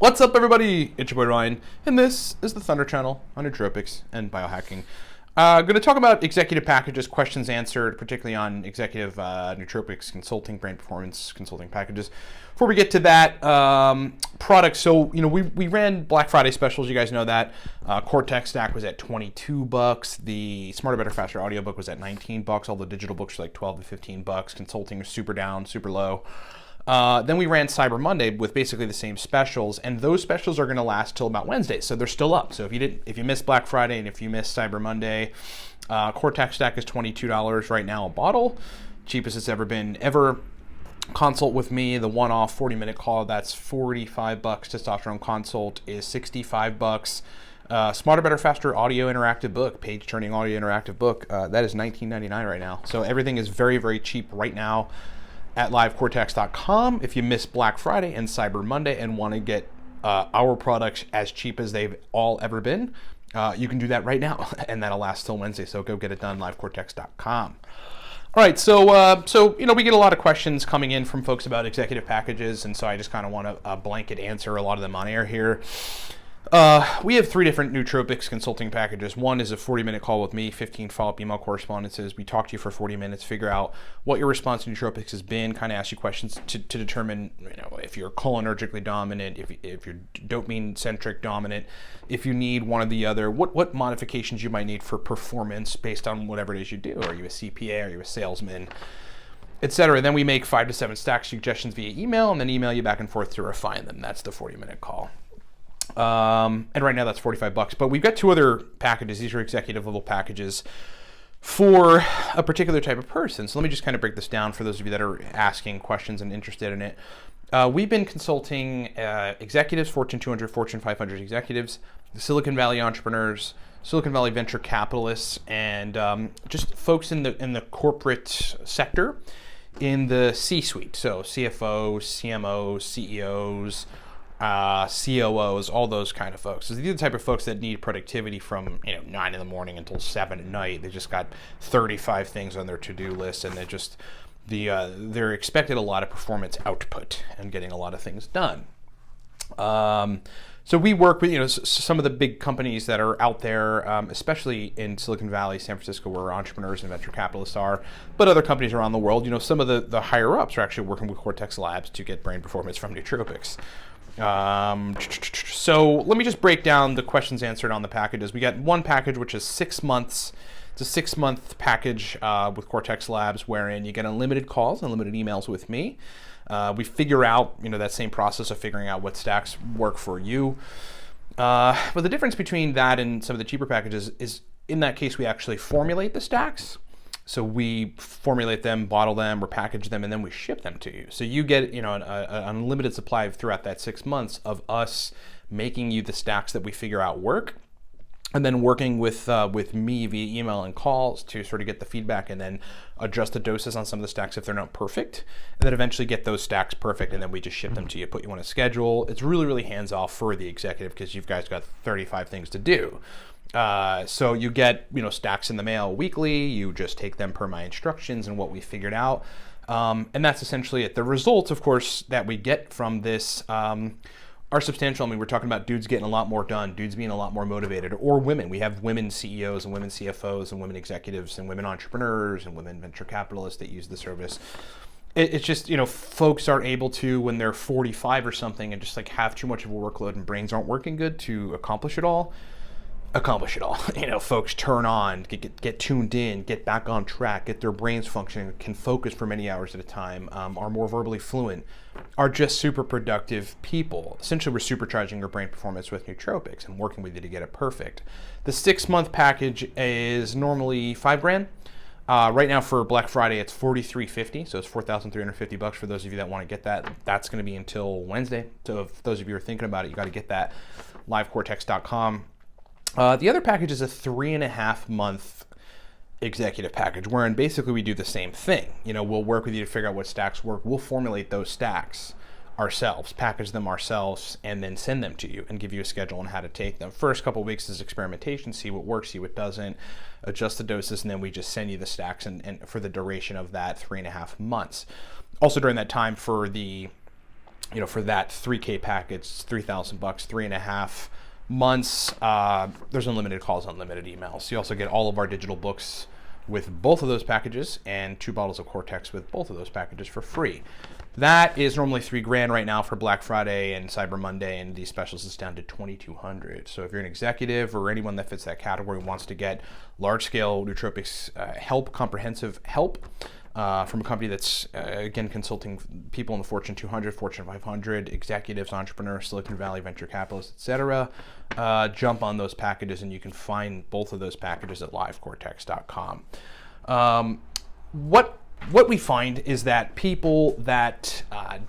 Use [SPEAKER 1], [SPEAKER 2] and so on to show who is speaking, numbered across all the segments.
[SPEAKER 1] What's up, everybody? It's your boy Ryan, and this is the Thunder Channel on nootropics and biohacking. I'm going to talk about executive packages, questions answered, particularly on executive nootropics consulting, brain performance consulting packages. Before we get to that, products. So, we ran Black Friday specials. You guys know that. Cortex stack was at $22. The Smarter, Better, Faster audiobook was at $19. All the digital books were like $12 to $15. Consulting was super down, super low. Then we ran Cyber Monday with basically the same specials, and those specials are going to last till about Wednesday, so they're still up. So if you missed Black Friday and if you missed Cyber Monday, Cortex stack is $22 right now a bottle, cheapest it's ever been ever. Consult with me, the one-off 40-minute call, that's $45. Testosterone consult is $65. Smarter, Better, Faster audio interactive book, page-turning audio interactive book, that is $19.99 right now. So everything is very, very cheap right now at livecortex.com. If you missed Black Friday and Cyber Monday and want to get our products as cheap as they've all ever been, you can do that right now, and that'll last till Wednesday. So go get it done, livecortex.com. All right, so we get a lot of questions coming in from folks about executive packages, and so I just kind of want to blanket answer a lot of them on air here. We have 3 different nootropics consulting packages. One is a 40-minute call with me, 15 follow-up email correspondences. We talk to you for 40 minutes, figure out what your response to nootropics has been, kind of ask you questions to determine, if you're cholinergically dominant, if you're dopamine-centric dominant, if you need one or the other, what modifications you might need for performance based on whatever it is you do. Are you a CPA? Are you a salesman? Etc. Then we make 5 to 7 stack suggestions via email, and then email you back and forth to refine them. That's the 40-minute call. And right now that's $45, but we've got 2 other packages. These are executive level packages for a particular type of person. So let me just kind of break this down for those of you that are asking questions and interested in it. We've been consulting executives, Fortune 200, Fortune 500 executives, Silicon Valley entrepreneurs, Silicon Valley venture capitalists, and just folks in the corporate sector in the C-suite. So CFOs, CMOs, CEOs, COOs, all those kind of folks. So these are the type of folks that need productivity from 9 in the morning until 7 at night. They just got 35 things on their to-do list, and they're expected a lot of performance output and getting a lot of things done. So we work with some of the big companies that are out there, especially in Silicon Valley, San Francisco, where entrepreneurs and venture capitalists are, but other companies around the world. Some of the higher ups are actually working with Cortex Labs to get brain performance from nootropics. So let me just break down the questions answered on the packages. We got one package which is 6 months. It's a 6-month package with Cortex Labs, wherein you get unlimited calls, unlimited emails with me. We figure out that same process of figuring out what stacks work for you. But the difference between that and some of the cheaper packages is, in that case, we actually formulate the stacks. So we formulate them, bottle them, or package them, and then we ship them to you. So you get an unlimited supply throughout that 6 months of us making you the stacks that we figure out work, and then working with me via email and calls to sort of get the feedback and then adjust the doses on some of the stacks if they're not perfect, and then eventually get those stacks perfect, and then we just ship them to you, put you on a schedule. It's really, really hands-off for the executive because you guys got 35 things to do. So you get stacks in the mail weekly. You just take them per my instructions and what we figured out, and that's essentially it. The results, of course, that we get from this are substantial. I mean, we're talking about dudes getting a lot more done, dudes being a lot more motivated, or women. We have women CEOs and women CFOs and women executives and women entrepreneurs and women venture capitalists that use the service. It's just, folks aren't able to, when they're 45 or something and just have too much of a workload and brains aren't working good to accomplish it all. Folks turn on, get tuned in, get back on track, get their brains functioning, can focus for many hours at a time, are more verbally fluent, are just super productive people. Essentially, we're supercharging your brain performance with nootropics and working with you to get it perfect. The 6-month package is normally $5,000. Right now for Black Friday, it's $4,350, so it's $4,350 for those of you that want to get that. That's going to be until Wednesday. So if those of you are thinking about it, you got to get that. livecortex.com. The other package is a 3.5-month executive package, wherein basically we do the same thing. We'll work with you to figure out what stacks work. We'll formulate those stacks ourselves, package them ourselves, and then send them to you and give you a schedule on how to take them. First couple of weeks is experimentation, see what works, see what doesn't, adjust the doses, and then we just send you the stacks and for the duration of that 3.5 months. Also during that time for the for that 3K package, it's $3,000, 3.5 months. There's unlimited calls, unlimited emails. You also get all of our digital books with both of those packages and 2 bottles of Cortex with both of those packages for free. That is normally $3,000 right now for Black Friday and Cyber Monday, and these specials is down to $2,200. So if you're an executive or anyone that fits that category wants to get large-scale nootropics help, comprehensive help from a company that's, again, consulting people in the Fortune 200, Fortune 500, executives, entrepreneurs, Silicon Valley, venture capitalists, etc., jump on those packages, and you can find both of those packages at livecortex.com. What we find is that people that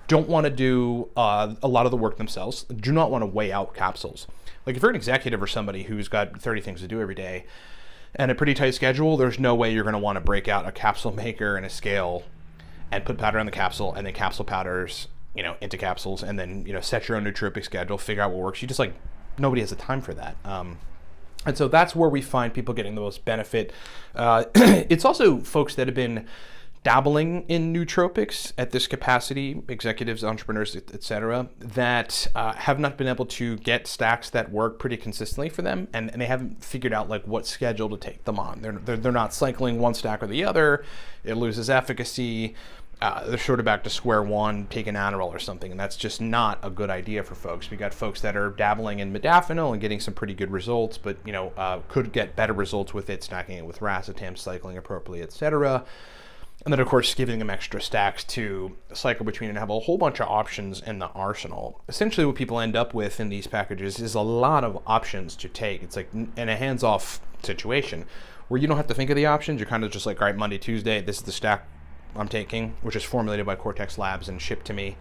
[SPEAKER 1] don't want to do a lot of the work themselves do not want to weigh out capsules. Like if you're an executive or somebody who's got 30 things to do every day and a pretty tight schedule, there's no way you're going to want to break out a capsule maker and a scale and put powder on the capsule and then capsule powders, into capsules, and then, set your own nootropic schedule, figure out what works. You just nobody has the time for that. And so that's where we find people getting the most benefit. It's also folks that have been dabbling in nootropics at this capacity, executives, entrepreneurs, etc., that have not been able to get stacks that work pretty consistently for them, and they haven't figured out what schedule to take them on. They're not cycling one stack or the other. It loses efficacy. They're sort of back to square one, take an Adderall or something, and that's just not a good idea for folks. We got folks that are dabbling in modafinil and getting some pretty good results, but could get better results with it, stacking it with racetam, cycling appropriately, etc. And then, of course, giving them extra stacks to cycle between and have a whole bunch of options in the arsenal. Essentially, what people end up with in these packages is a lot of options to take. It's like in a hands-off situation where you don't have to think of the options. You're kind of just like, all right, Monday, Tuesday, this is the stack I'm taking, which is formulated by Cortex Labs and shipped to me.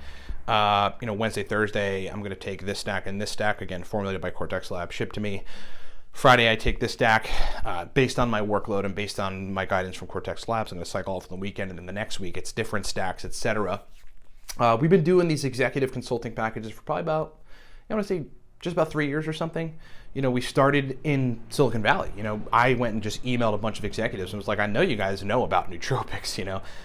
[SPEAKER 1] Wednesday, Thursday, I'm going to take this stack and this stack, again, formulated by Cortex Labs, shipped to me. Friday, I take this stack based on my workload and based on my guidance from Cortex Labs. I'm going to cycle off on the weekend, and then the next week it's different stacks, etc. We've been doing these executive consulting packages for probably about, I want to say, just about 3 years or something. We started in Silicon Valley. I went and just emailed a bunch of executives and was like, I know you guys know about nootropics.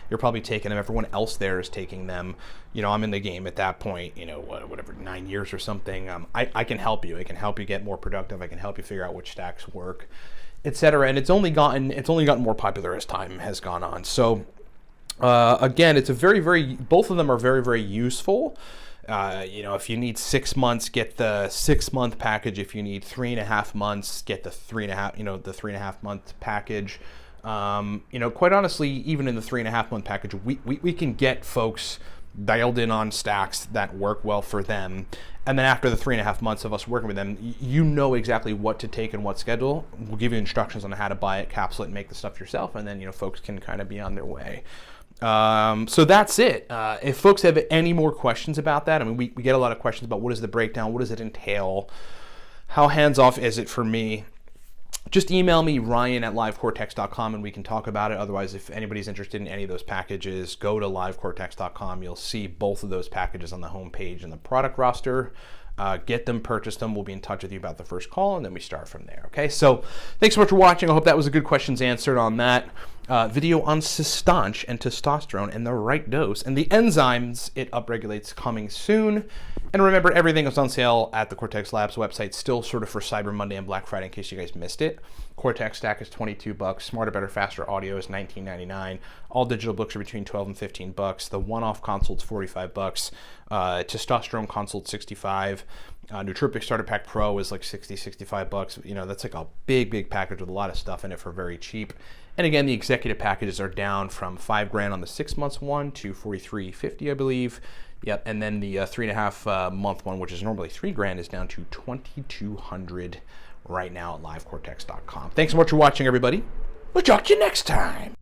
[SPEAKER 1] You're probably taking them. Everyone else there is taking them. I'm in the game at that point, 9 years or something. I can help you. I can help you get more productive. I can help you figure out which stacks work, etc. And it's only gotten more popular as time has gone on. So again, it's both of them are very, very useful. If you need 6 months, get the 6-month package. If you need 3.5 months, get the 3.5 month package. Quite honestly, even in the 3.5 month package, we can get folks dialed in on stacks that work well for them. And then after the 3.5 months of us working with them, exactly what to take and what schedule. We'll give you instructions on how to buy it, capsule it, and make the stuff yourself. And then, folks can kind of be on their way. So that's it. If folks have any more questions about that, we get a lot of questions about what is the breakdown, what does it entail, how hands-off is it for me, just email me, Ryan@livecortex.com, and we can talk about it. Otherwise, if anybody's interested in any of those packages, go to livecortex.com. You'll see both of those packages on the homepage in the product roster. Get them, purchase them. We'll be in touch with you about the first call, and then we start from there. Okay, so thanks so much for watching. I hope that was a good questions answered on that video on Cystanch and testosterone and the right dose and the enzymes it upregulates coming soon. And remember, everything is on sale at the Cortex Labs website, still sort of for Cyber Monday and Black Friday in case you guys missed it. Cortex stack is $22. Smarter, Better, Faster audio is $19.99. All digital books are between $12 and $15. The one-off consult's $45. Testosterone consult $65. Nootropics Starter Pack Pro is like $60-65. That's like a big package with a lot of stuff in it for very cheap. And again, the executive packages are down from $5,000 on the 6 months one to $43.50, I believe. Yep, and then the 3.5 month one, which is normally $3,000, is down to $2,200 right now at livecortex.com. Thanks so much for watching, everybody. We'll talk to you next time.